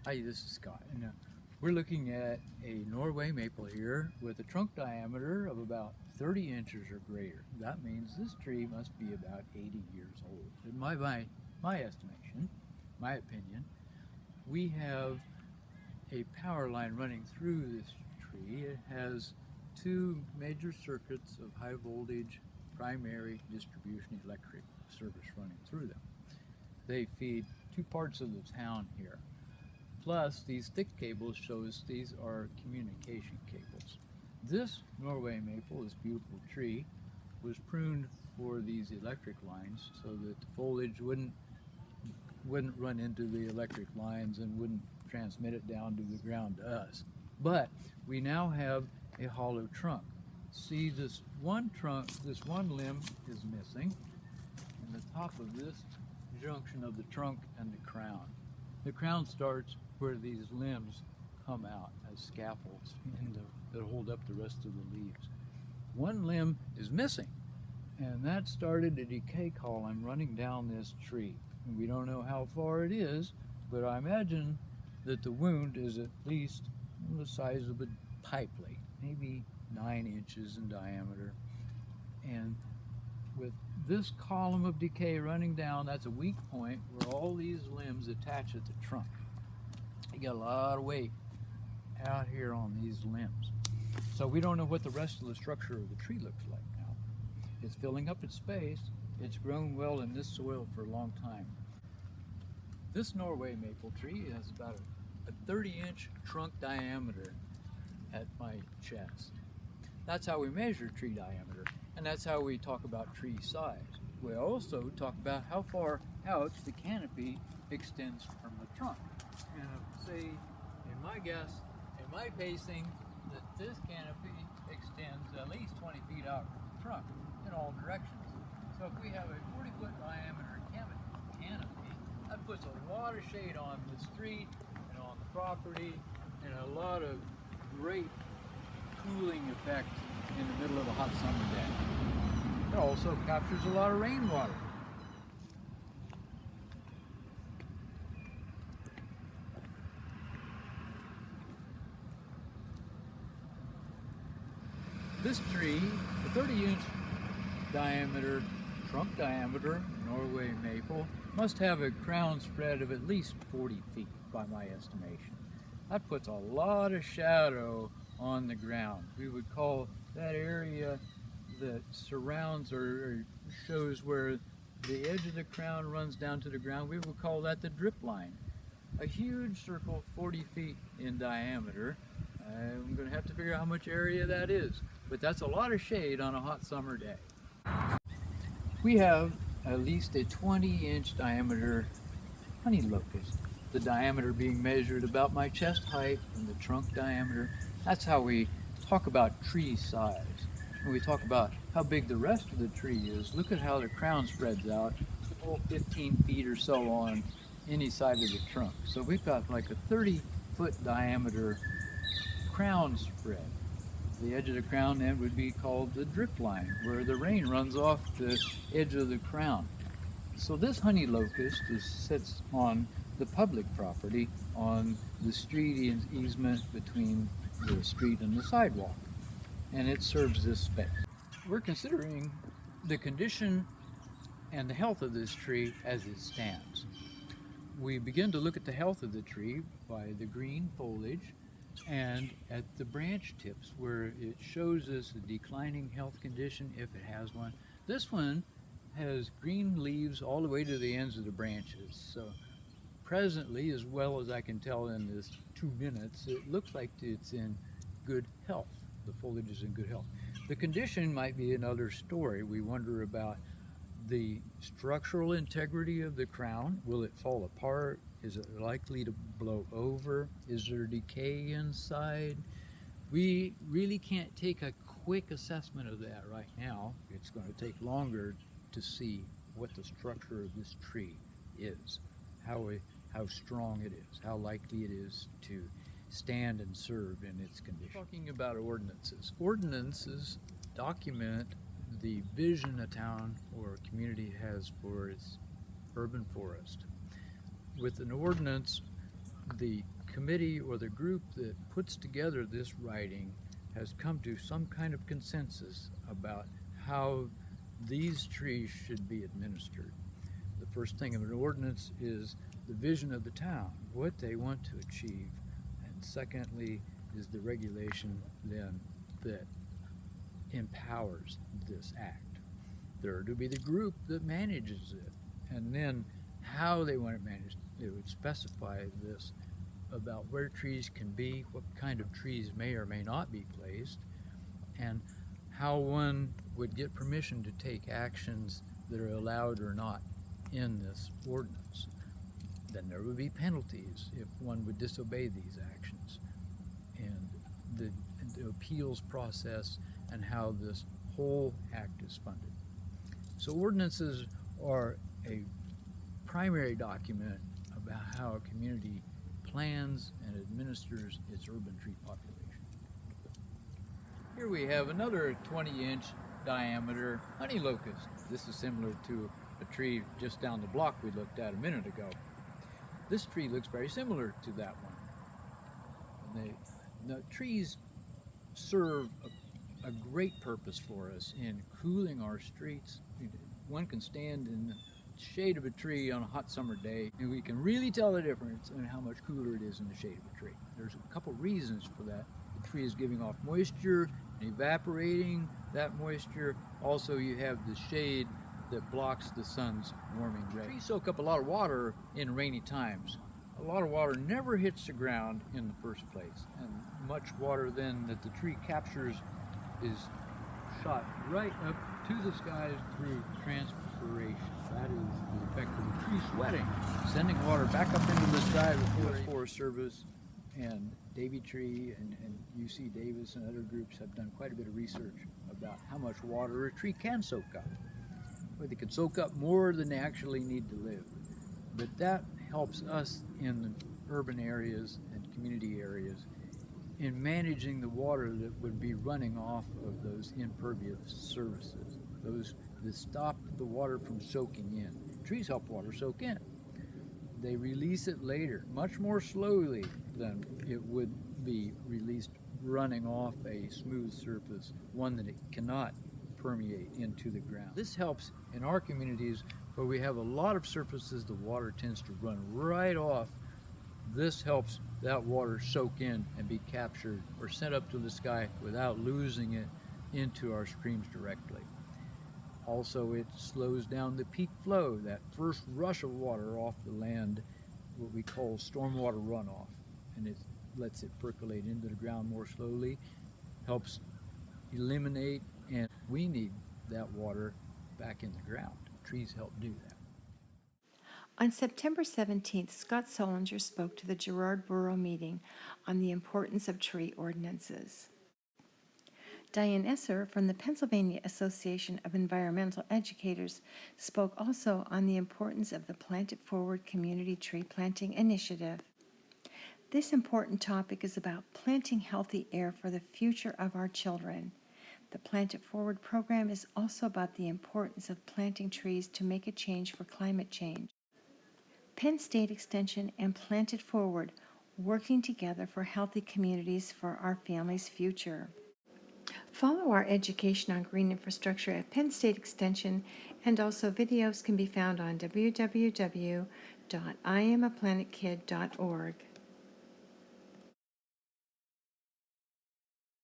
Hi, this is Scott. And, we're looking at a Norway maple here with a trunk diameter of about 30 inches or greater. That means this tree must be about 80 years old. In my estimation, my opinion, we have a power line running through this tree. It has two major circuits of high voltage primary distribution electric service running through them. They feed two parts of the town here. Plus, these thick cables show us these are communication cables. This Norway maple, this beautiful tree, was pruned for these electric lines so that the foliage wouldn't run into the electric lines and wouldn't transmit it down to the ground to us. But we now have a hollow trunk. See, this one limb is missing, and the top of this junction of the trunk and the crown. The crown starts where these limbs come out as scaffolds that hold up the rest of the leaves. One limb is missing, and that started a decay column running down this tree. And we don't know how far it is, but I imagine that the wound is at least the size of a pie plate, maybe 9 inches in diameter. And with this column of decay running down, that's a weak point where all these limbs attach at the trunk. You got a lot of weight out here on these limbs. So we don't know what the rest of the structure of the tree looks like now. It's filling up its space. It's grown well in this soil for a long time. This Norway maple tree has about a 30-inch trunk diameter at my chest. That's how we measure tree diameter, and that's how we talk about tree size. We also talk about how far out the canopy extends from the trunk. And say, in my guess, in my pacing, that this canopy extends at least 20 feet out from the trunk in all directions. So if we have a 40-foot diameter canopy, that puts a lot of shade on the street and on the property, and a lot of great cooling effect in the middle of a hot summer day. It also captures a lot of rainwater. This tree, the 30-inch diameter, trunk diameter, Norway maple, must have a crown spread of at least 40 feet by my estimation. That puts a lot of shadow on the ground. We would call that area that surrounds or shows where the edge of the crown runs down to the ground, we would call that the drip line. A huge circle 40 feet in diameter. I'm going to have to figure out how much area that is, but that's a lot of shade on a hot summer day. We have at least a 20-inch diameter honey locust, the diameter being measured about my chest height and the trunk diameter. That's how we talk about tree size. When we talk about how big the rest of the tree is, look at how the crown spreads out, 15 feet or so on any side of the trunk. So we've got like a 30-foot diameter crown spread. The edge of the crown then would be called the drip line, where the rain runs off the edge of the crown. So this honey locust sits on the public property on the street easement between the street and the sidewalk, and it serves this space. We're considering the condition and the health of this tree as it stands. We begin to look at the health of the tree by the green foliage and at the branch tips where it shows us a declining health condition if it has one. This one has green leaves all the way to the ends of the branches. So presently, as well as I can tell in this 2 minutes, it looks like it's in good health. The foliage is in good health. The condition might be another story. We wonder about the structural integrity of the crown. Will it fall apart? Is it likely to blow over? Is there decay inside? We really can't take a quick assessment of that right now. It's going to take longer to see what the structure of this tree is, how strong it is, how likely it is to stand and serve in its condition. Talking about ordinances. Ordinances document the vision a town or a community has for its urban forest. With an ordinance, the committee or the group that puts together this writing has come to some kind of consensus about how these trees should be administered. The first thing of an ordinance is the vision of the town, what they want to achieve. And secondly is the regulation then that empowers this act. Third would be the group that manages it, and then how they want it managed. It would specify this about where trees can be, what kind of trees may or may not be placed, and how one would get permission to take actions that are allowed or not in this ordinance. Then there would be penalties if one would disobey these actions, and the appeals process and how this whole act is funded. So ordinances are a primary document about how a community plans and administers its urban tree population. Here we have another 20-inch diameter honey locust. This is similar to a tree just down the block we looked at a minute ago. This tree looks very similar to that one. And the trees serve a great purpose for us in cooling our streets. One can stand in the shade of a tree on a hot summer day, and we can really tell the difference in how much cooler it is in the shade of a tree. There's a couple reasons for that. The tree is giving off moisture and evaporating that moisture. Also, you have the shade that blocks the sun's warming rays. Trees soak up a lot of water in rainy times. A lot of water never hits the ground in the first place, and much water then that the tree captures is shot right up to the skies through transpiration. That is the effect of the tree sweating, sending water back up into the sky before the Forest Service and Davy Tree and UC Davis and other groups have done quite a bit of research about how much water a tree can soak up. Well, they can soak up more than they actually need to live. But that helps us in the urban areas and community areas in managing the water that would be running off of those impervious surfaces, those that stop the water from soaking in. Trees help water soak in. They release it later, much more slowly than it would be released running off a smooth surface, one that it cannot permeate into the ground. This helps in our communities where we have a lot of surfaces the water tends to run right off. This helps that water soak in and be captured or sent up to the sky without losing it into our streams directly. Also, it slows down the peak flow, that first rush of water off the land, what we call stormwater runoff, and it lets it percolate into the ground more slowly, helps eliminate, and we need that water back in the ground. Trees help do that. On September 17th, Scott Sjolander spoke to the Girard Borough meeting on the importance of tree ordinances. Diane Esser from the Pennsylvania Association of Environmental Educators spoke also on the importance of the Plant It Forward Community Tree Planting Initiative. This important topic is about planting healthy air for the future of our children. The Plant It Forward program is also about the importance of planting trees to make a change for climate change. Penn State Extension and Plant It Forward, working together for healthy communities for our family's future. Follow our education on green infrastructure at Penn State Extension, and also videos can be found on www.iamaplanetkid.org.